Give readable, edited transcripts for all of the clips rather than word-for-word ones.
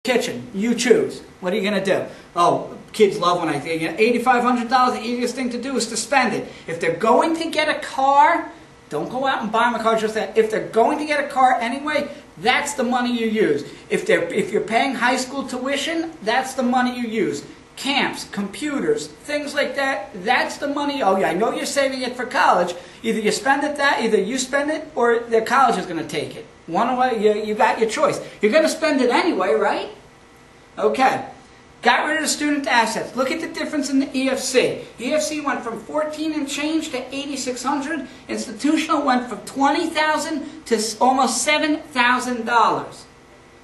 kitchen. You choose. What are you going to do? Oh, kids love when I think $8,500. The easiest thing to do is to spend it. If they're going to get a car, don't go out and buy them a car just that. If they're going to get a car anyway, that's the money you use. If you're paying high school tuition, that's the money you use. Camps, computers, things like that, that's the money. Oh yeah, I know you're saving it for college. Either you spend it either you spend it or the college is going to take it. One way, you got your choice. You're going to spend it anyway, right? Okay. Got rid of the student assets. Look at the difference in the EFC. EFC went from 14 and change to 8,600. Institutional went from $20,000 to almost $7,000.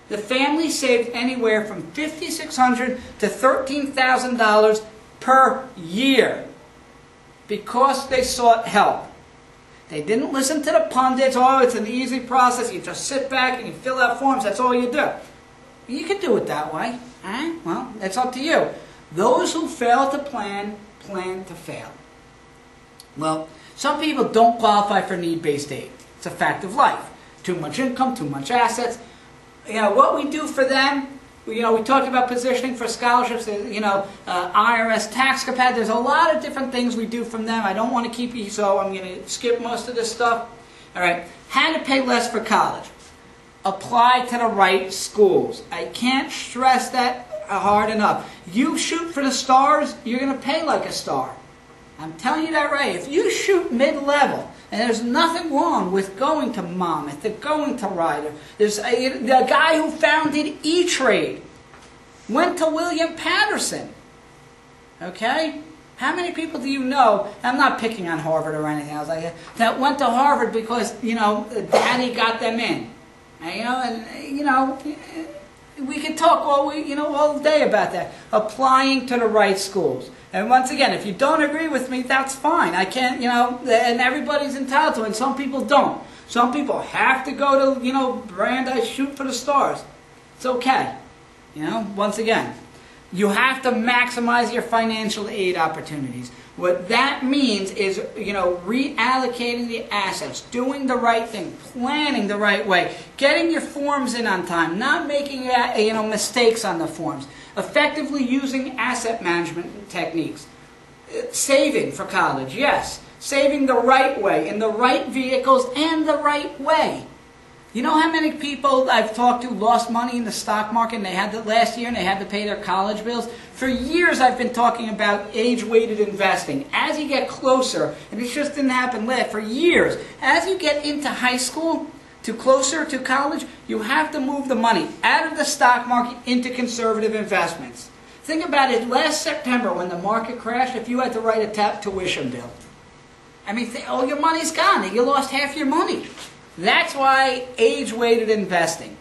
The family saved anywhere from $5,600 to $13,000 per year because they sought help. They didn't listen to the pundits. Oh, it's an easy process. You just sit back and you fill out forms. That's all you do. You can do it that way. Well, it's up to you. Those who fail to plan to fail. Well, some people don't qualify for need-based aid. It's a fact of life. Too much income, too much assets. What we do for them, we talked about positioning for scholarships, IRS tax capacity. There's a lot of different things we do from them. I don't want to keep you, so I'm going to skip most of this stuff. All right, how to pay less for college. Apply to the right schools. I can't stress that hard enough. You shoot for the stars, you're going to pay like a star. I'm telling you that right. If you shoot mid-level, and there's nothing wrong with going to Monmouth, or going to Rider. There's the guy who founded E-Trade went to William Patterson. Okay? How many people do you know, I'm not picking on Harvard or anything else like that went to Harvard because, Daddy got them in. We can talk all day about that. Applying to the right schools. And once again, if you don't agree with me, that's fine. I can't, and everybody's entitled to it, and some people don't. Some people have to go to, Brandeis, shoot for the stars. It's okay. Once again, you have to maximize your financial aid opportunities. What that means is, reallocating the assets, doing the right thing, planning the right way, getting your forms in on time, not making, mistakes on the forms, effectively using asset management techniques, saving for college, yes, saving the right way, in the right vehicles and the right way. You know how many people I've talked to lost money in the stock market and they had to last year and they had to pay their college bills? For years I've been talking about age-weighted investing. As you get closer, and it just didn't happen for years, as you get into high school, closer to college, you have to move the money out of the stock market into conservative investments. Think about it, last September when the market crashed, if you had to write a tuition bill. All your money's gone. You lost half your money. That's why age-weighted investing.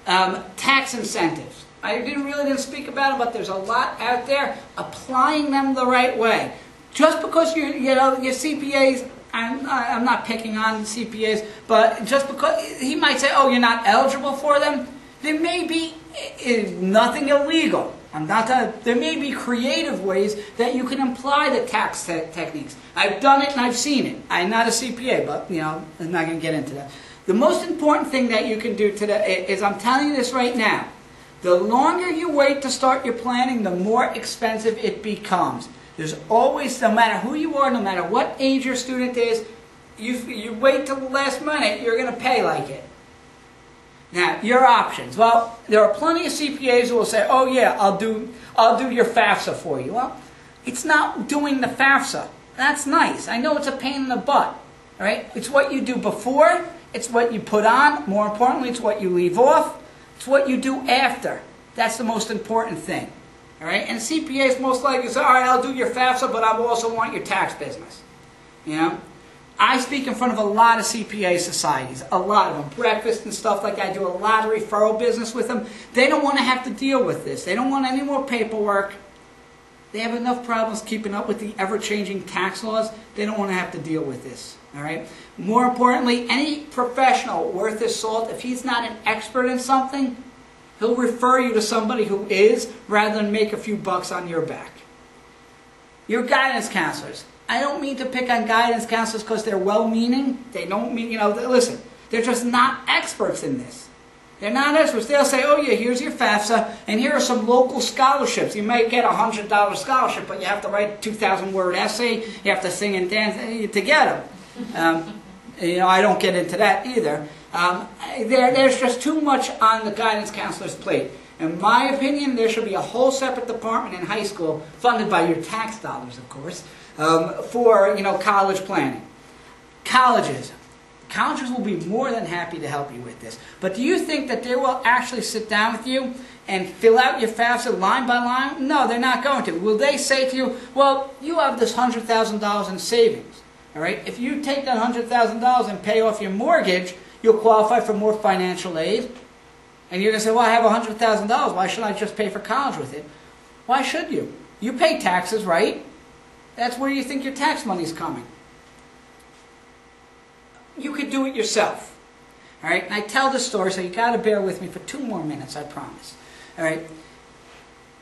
Tax incentives. I didn't speak about them, but there's a lot out there. Applying them the right way. Just because your CPAs, I'm not picking on CPAs, but just because he might say, oh, you're not eligible for them, there may be nothing illegal. There may be creative ways that you can apply the tax techniques. I've done it and I've seen it. I'm not a CPA, but I'm not going to get into that. The most important thing that you can do today is, I'm telling you this right now, the longer you wait to start your planning, the more expensive it becomes. There's always, no matter who you are, no matter what age your student is, you wait till the last minute, you're going to pay like it. Now, your options. Well, there are plenty of CPAs who will say, oh yeah, I'll do your FAFSA for you. Well, it's not doing the FAFSA. That's nice. I know it's a pain in the butt. All right? It's what you do before. It's what you put on. More importantly, it's what you leave off. It's what you do after. That's the most important thing. All right? And CPAs most likely say, all right, I'll do your FAFSA, but I also want your tax business. I speak in front of a lot of CPA societies, a lot of them, breakfast and stuff like that. I do a lot of referral business with them. They don't want to have to deal with this. They don't want any more paperwork. They have enough problems keeping up with the ever-changing tax laws. They don't want to have to deal with this. All right? More importantly, any professional worth his salt, if he's not an expert in something, he'll refer you to somebody who is, rather than make a few bucks on your back. Your guidance counselors. I don't mean to pick on guidance counselors because they're well-meaning. They don't mean, listen, they're just not experts in this. They're not experts. They'll say, oh yeah, here's your FAFSA, and here are some local scholarships. You might get a $100 scholarship, but you have to write a 2,000-word essay. You have to sing and dance to get them. I don't get into that either. There's just too much on the guidance counselor's plate. In my opinion, there should be a whole separate department in high school, funded by your tax dollars, of course, for college planning. Colleges will be more than happy to help you with this. But do you think that they will actually sit down with you and fill out your FAFSA line by line? No, they're not going to. Will they say to you, well, you have this $100,000 in savings. All right? If you take that $100,000 and pay off your mortgage, you'll qualify for more financial aid. And you're going to say, well, I have $100,000. Why should I just pay for college with it? Why should you? You pay taxes, right? That's where you think your tax money's coming. You could do it yourself. All right? And I tell this story, so you got to bear with me for 2 more minutes, I promise. All right?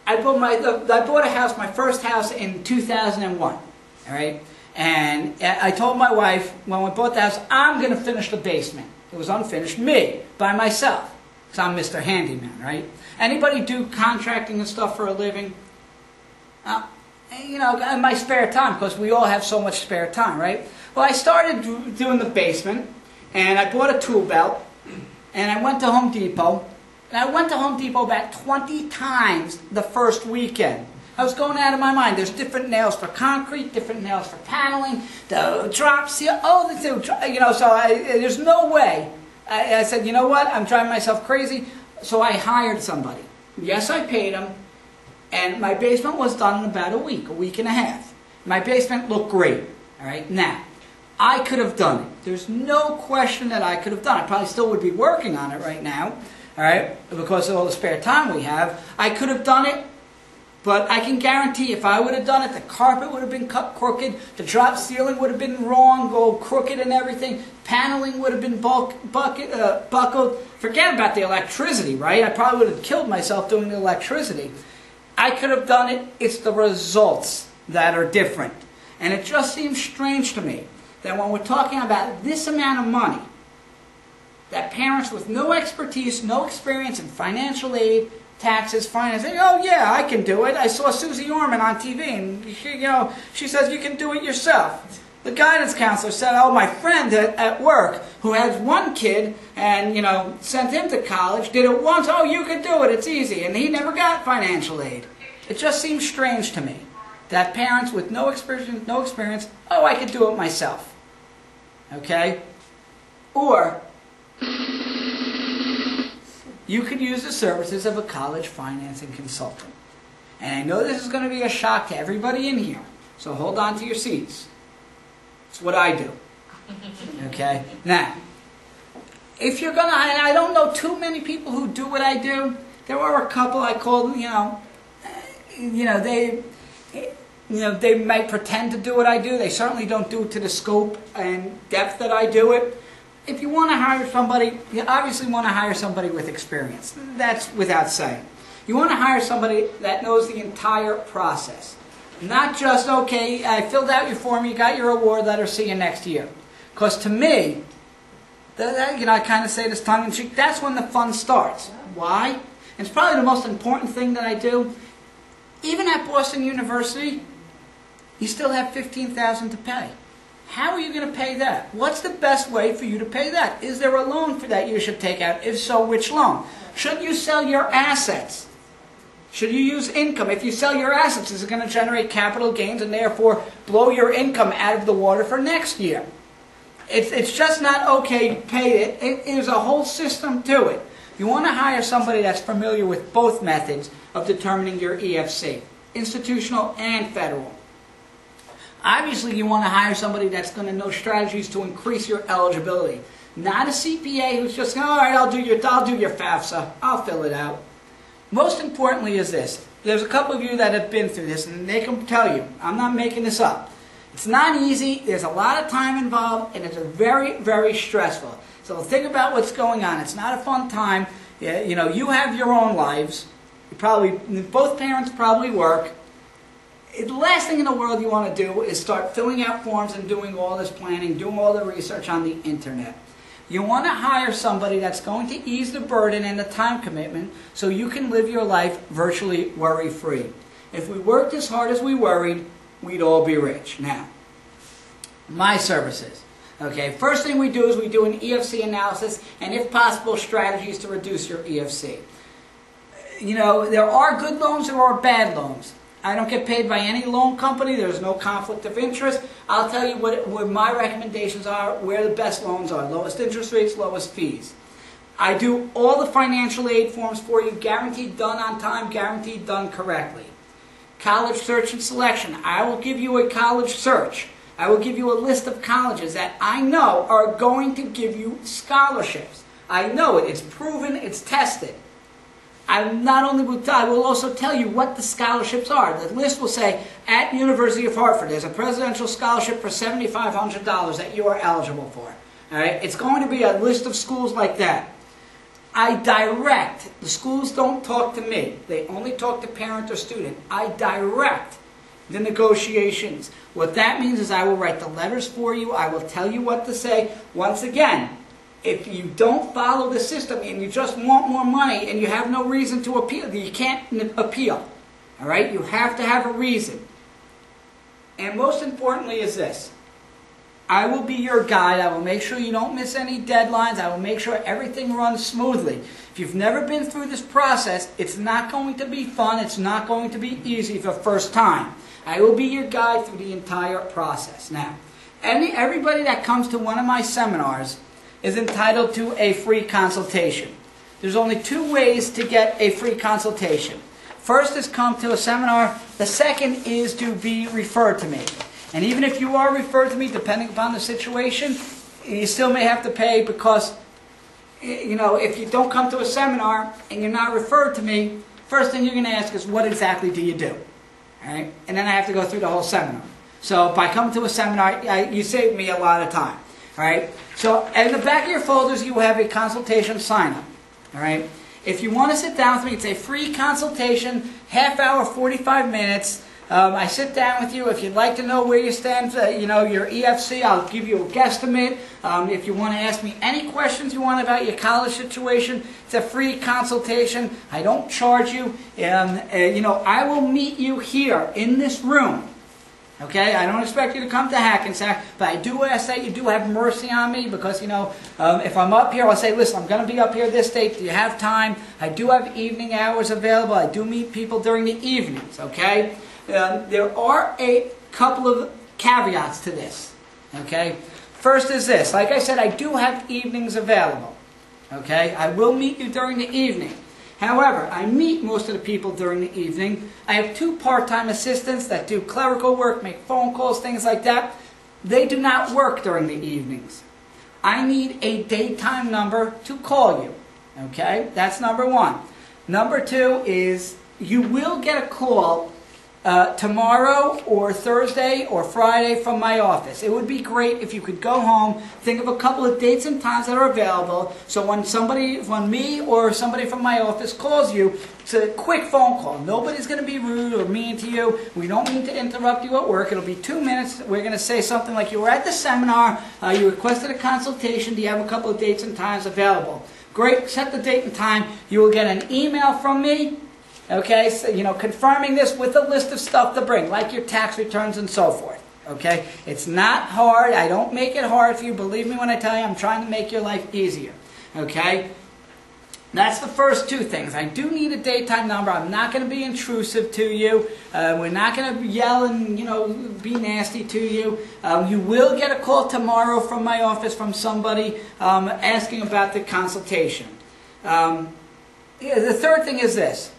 I bought a house, my first house, in 2001. All right? And I told my wife, when we bought the house, I'm going to finish the basement. It was unfinished, me, by myself. Because I'm Mr. Handyman, right? Anybody do contracting and stuff for a living? In my spare time, because we all have so much spare time, right? Well, I started doing the basement, and I bought a tool belt, and I went to Home Depot, and I went to Home Depot about 20 times the first weekend. I was going out of my mind. There's different nails for concrete, different nails for paneling, the drop seal, there's no way. I said, you know what, I'm driving myself crazy, so I hired somebody. Yes, I paid him, and my basement was done in about a week and a half. My basement looked great, all right? Now, I could have done it. There's no question that I could have done it. I probably still would be working on it right now, all right, because of all the spare time we have. I could have done it, but I can guarantee if I would have done it, the carpet would have been cut crooked, the drop ceiling would have been wrong, go crooked and everything, paneling would have been buckled. Forget about the electricity, right? I probably would have killed myself doing the electricity. I could have done it. It's the results that are different. And it just seems strange to me that when we're talking about this amount of money, that parents with no expertise, no experience in financial aid, taxes, finance, say, oh yeah, I can do it. I saw Susie Orman on TV, and she says you can do it yourself. The guidance counselor said, oh, my friend at work who has one kid and, sent him to college, did it once, oh, you could do it, it's easy, and he never got financial aid. It just seems strange to me that parents with no experience, oh, I could do it myself. Okay? Or you could use the services of a college financing consultant. And I know this is going to be a shock to everybody in here, so hold on to your seats. It's what I do. Okay? Now, if you're going to, and I don't know too many people who do what I do. There are a couple I call, they might pretend to do what I do. They certainly don't do it to the scope and depth that I do it. If you want to hire somebody, you obviously want to hire somebody with experience. That's without saying. You want to hire somebody that knows the entire process. Not just, okay, I filled out your form, you got your award letter, see you next year. Because to me, I kind of say this tongue-in-cheek, that's when the fun starts. Why? And it's probably the most important thing that I do. Even at Boston University, you still have $15,000 to pay. How are you going to pay that? What's the best way for you to pay that? Is there a loan for that you should take out? If so, which loan? Should you sell your assets? Should you use income? If you sell your assets, is it going to generate capital gains and therefore blow your income out of the water for next year? It's just not okay, pay it. There's a whole system to it. You want to hire somebody that's familiar with both methods of determining your EFC, institutional and federal. Obviously, you want to hire somebody that's going to know strategies to increase your eligibility. Not a CPA who's just, all right, I'll do your FAFSA. I'll fill it out. Most importantly is this. There's a couple of you that have been through this, and they can tell you. I'm not making this up. It's not easy. There's a lot of time involved, and it's very, very stressful. So think about what's going on. It's not a fun time. You have your own lives. Both parents probably work. The last thing in the world you want to do is start filling out forms and doing all this planning, doing all the research on the internet. You want to hire somebody that's going to ease the burden and the time commitment so you can live your life virtually worry-free. If we worked as hard as we worried, we'd all be rich. Now, my services. Okay, first thing we do is we do an EFC analysis and, if possible, strategies to reduce your EFC. You know, there are good loans, there are bad loans. I don't get paid by any loan company. There's no conflict of interest. I'll tell you what my recommendations are, where the best loans are. Lowest interest rates, lowest fees. I do all the financial aid forms for you, guaranteed done on time, guaranteed done correctly. College search and selection. I will give you a college search. I will give you a list of colleges that I know are going to give you scholarships. I know it. It's proven. It's tested. I will also tell you what the scholarships are. The list will say, at University of Hartford, there's a presidential scholarship for $7,500 that you are eligible for. All right? It's going to be a list of schools like that. I direct. The schools don't talk to me. They only talk to parent or student. I direct the negotiations. What that means is I will write the letters for you. I will tell you what to say. Once again, if you don't follow the system and you just want more money and you have no reason to appeal, you can't appeal. All right? You have to have a reason. And most importantly is this. I will be your guide. I will make sure you don't miss any deadlines. I will make sure everything runs smoothly. If you've never been through this process, it's not going to be fun. It's not going to be easy the first time. I will be your guide through the entire process. Now, everybody that comes to one of my seminars is entitled to a free consultation. There's only two ways to get a free consultation. First is come to a seminar. The second is to be referred to me. And even if you are referred to me, depending upon the situation, you still may have to pay because, you know, if you don't come to a seminar and you're not referred to me, first thing you're going to ask is, what exactly do you do? All right? And then I have to go through the whole seminar. So by coming to a seminar, you save me a lot of time. All right? So in the back of your folders, you have a consultation sign-up. All right? If you want to sit down with me, it's a free consultation, half hour, 45 minutes. I sit down with you. If you'd like to know where you stand, your EFC, I'll give you a guesstimate. If you want to ask me any questions you want about your college situation, it's a free consultation. I don't charge you. I will meet you here in this room. Okay, I don't expect you to come to Hackensack, but I do ask that you do have mercy on me because, if I'm up here, I'll say, listen, I'm going to be up here this date. Do you have time? I do have evening hours available. I do meet people during the evenings, okay? There are a couple of caveats to this, okay? First is this. Like I said, I do have evenings available, okay? I will meet you during the evening. However, I meet most of the people during the evening. I have two part-time assistants that do clerical work, make phone calls, things like that. They do not work during the evenings. I need a daytime number to call you, okay? That's number one. Number two is you will get a call tomorrow or Thursday or Friday from my office. It would be great if you could go home, think of a couple of dates and times that are available, so when me or somebody from my office calls you, it's a quick phone call. Nobody's going to be rude or mean to you. We don't mean to interrupt you at work. It'll be 2 minutes. We're going to say something like, you were at the seminar, you requested a consultation, do you have a couple of dates and times available? Great, set the date and time. You will get an email from me. Okay, so, confirming this with a list of stuff to bring, like your tax returns and so forth. Okay, it's not hard. I don't make it hard for you. Believe me when I tell you, I'm trying to make your life easier. Okay, that's the first two things. I do need a daytime number. I'm not going to be intrusive to you. We're not going to yell and be nasty to you. You will get a call tomorrow from my office from somebody asking about the consultation. The third thing is this.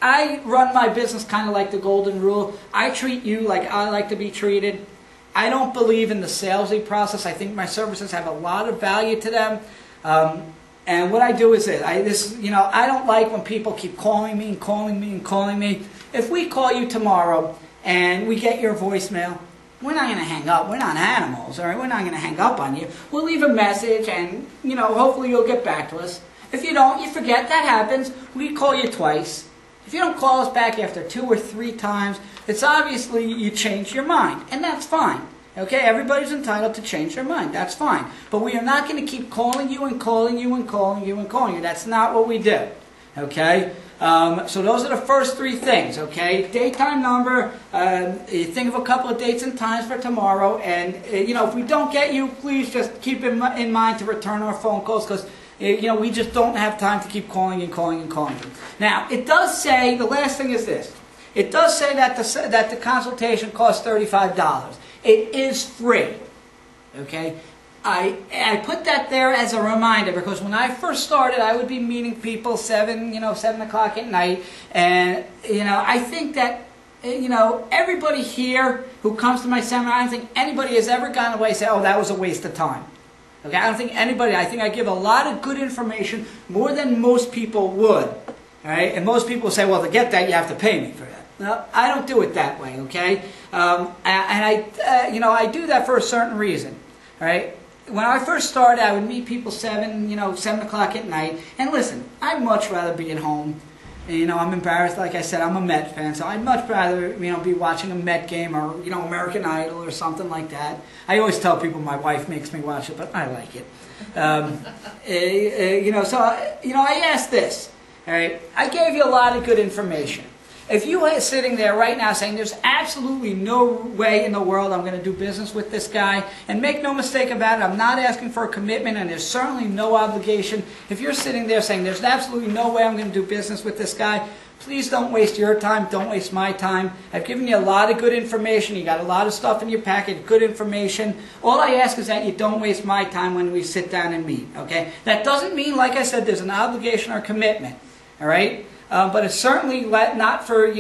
I run my business kind of like the golden rule. I treat you like I like to be treated. I don't believe in the salesy process. I think my services have a lot of value to them. And what I do is this. I don't like when people keep calling me and calling me and calling me. If we call you tomorrow and we get your voicemail, we're not going to hang up. We're not animals, all right? We're not going to hang up on you. We'll leave a message and, hopefully you'll get back to us. If you don't, you forget. That happens. We call you twice. If you don't call us back after 2 or 3 times, it's obviously you changed your mind, and that's fine. Okay, everybody's entitled to change their mind. That's fine. But we are not going to keep calling you and calling you and calling you and calling you. That's not what we do. Okay? So those are the first three things. Okay? Daytime number. You think of a couple of dates and times for tomorrow. And, if we don't get you, please just keep in mind to return our phone calls because, we just don't have time to keep calling and calling and calling you. Now, it does say, the last thing is this. It does say that the consultation costs $35. It is free, okay? I put that there as a reminder because when I first started, I would be meeting people 7 o'clock at night, and I think that everybody here who comes to my seminar, I don't think anybody has ever gone away and said, "Oh, that was a waste of time." Okay, I don't think anybody. I think I give a lot of good information, more than most people would. All right, and most people say, "Well, to get that, you have to pay me for that." No, I don't do it that way, okay? I do that for a certain reason, all right? When I first started, I would meet people 7 o'clock at night. And listen, I'd much rather be at home. And, I'm embarrassed, like I said, I'm a Met fan, so I'd much rather, be watching a Met game or, American Idol or something like that. I always tell people my wife makes me watch it, but I like it. I asked this, all right? I gave you a lot of good information. If you are sitting there right now saying there's absolutely no way in the world I'm going to do business with this guy, and make no mistake about it, I'm not asking for a commitment and there's certainly no obligation. If you're sitting there saying there's absolutely no way I'm going to do business with this guy, please don't waste your time, don't waste my time. I've given you a lot of good information. You got a lot of stuff in your packet, good information. All I ask is that you don't waste my time when we sit down and meet, okay? That doesn't mean, like I said, there's an obligation or commitment, all right? But it's certainly not for,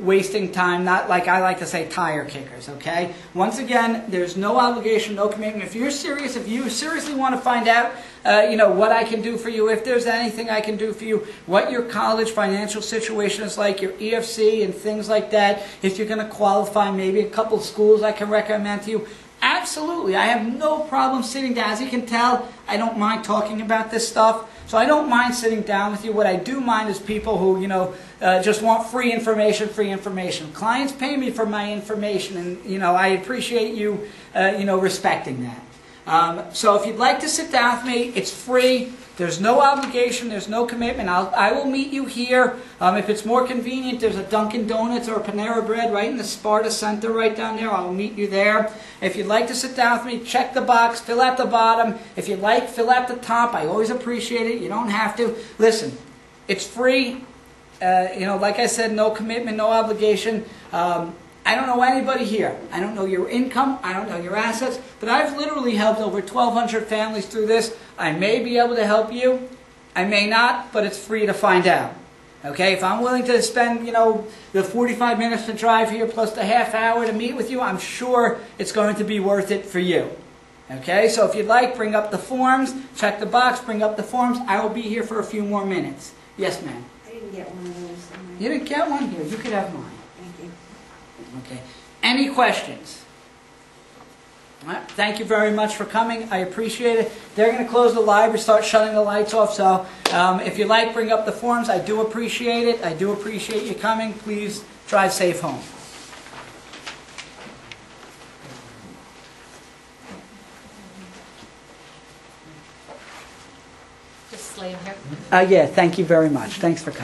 wasting time, not like I like to say tire kickers, okay? Once again, there's no obligation, no commitment. If you seriously want to find out, what I can do for you, if there's anything I can do for you, what your college financial situation is like, your EFC and things like that, if you're going to qualify, maybe a couple of schools I can recommend to you, absolutely. I have no problem sitting down. As you can tell, I don't mind talking about this stuff. So I don't mind sitting down with you. What I do mind is people who, just want free information, Clients pay me for my information, and, I appreciate you, respecting that. So if you'd like to sit down with me, it's free. There's no obligation. There's no commitment. I will meet you here. If it's more convenient, there's a Dunkin' Donuts or a Panera Bread right in the Sparta Center right down there. I'll meet you there. If you'd like to sit down with me, check the box, fill out the bottom. If you'd like, fill out the top. I always appreciate it. You don't have to. Listen, it's free. Like I said, no commitment, no obligation. I don't know anybody here. I don't know your income. I don't know your assets. But I've literally helped over 1,200 families through this. I may be able to help you. I may not, but it's free to find out. Okay? If I'm willing to spend, the 45 minutes to drive here plus the half hour to meet with you, I'm sure it's going to be worth it for you. Okay? So if you'd like, bring up the forms. Check the box. Bring up the forms. I will be here for a few more minutes. Yes, ma'am? I didn't get one of those. You didn't get one? Here, you could have mine. Thank you. Okay. Any questions? All right. Thank you very much for coming. I appreciate it. They're going to close the library, start shutting the lights off. So if you like, bring up the forms. I do appreciate it. I do appreciate you coming. Please drive safe home. Just lay him here. Yeah, thank you very much. Thanks for coming.